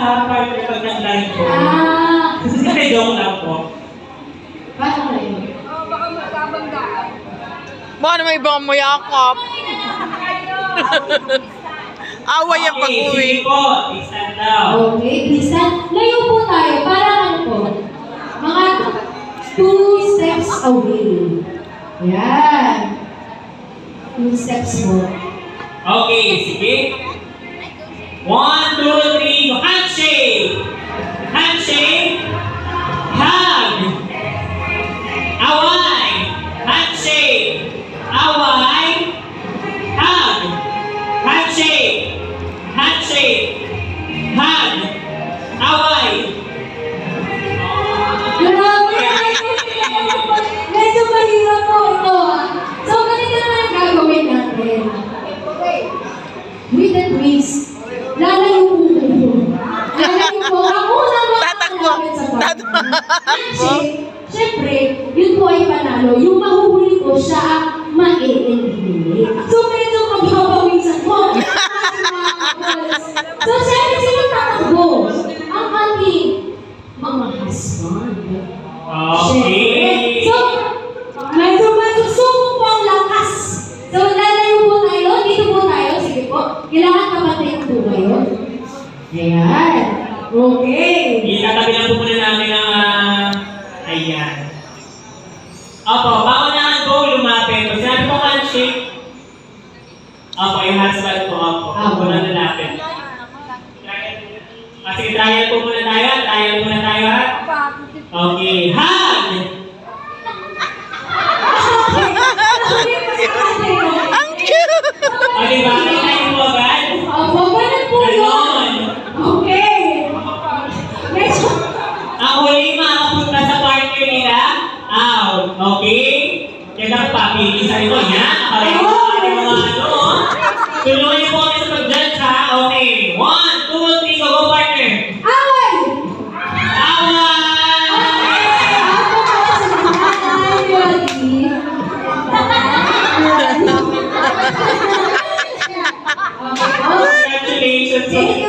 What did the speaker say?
partner pag nag-live po. Kasi joke lang po. Paano kayo? Baka magkabanggaan. Baka naman ibang mayakap. Away ang pag-uwi. Sige po, stand down. Okay, please stand. Layo po tayo. Para ano po? Mga 2 steps away. Yan. 2 steps po. Okay, sige. 1, 2, 3, go. Handshake! Handshake! Hug! Away! Handshake! Away! Hug! Handshake! Handshake! Hug! Away! Grabe! Medyo mahirap po ito. So, ganito naman ang gagawin natin. With the twist, lalayo po kayo. Lalayo po. Ako naman Tatakbo. Handshake, syempre, yun po ay panalo. Yung mahuhuli ko siya ang ma-e-eliminate. So, medyo magpapawisan po. So, syempre, sino tatakbo? Ang ating mga husband. Okay. So, medyo masusubok po ang lakas. So, lalayo po tayo. Dito po tayo. Sige po. Kailangan kapatid po kayo. Ayan. Okay. Itatabi lang po muna namin ang ayan. Opo, paunahan po lumapit. Pag sinabi po handshake, opo, yung husband po, opo. Opo na lalapit. Sige, trial po muna tayo. Trial muna tayo, ha? Okay, hug! Ang cute! O, diba? Tayo po agad? Opo, ganun po yun. Ganon. Okay. Medyo, Ang huli makapunta sa partner nila, out. Okay? Kaya dapat papili sa ito niya. Nakareho sa ating mga ano. Tuloy po kami sa pag-judge, ha? Okay. 1, 2, 3, go partner. away! Away! Ako po sa mga ready. Congratulations.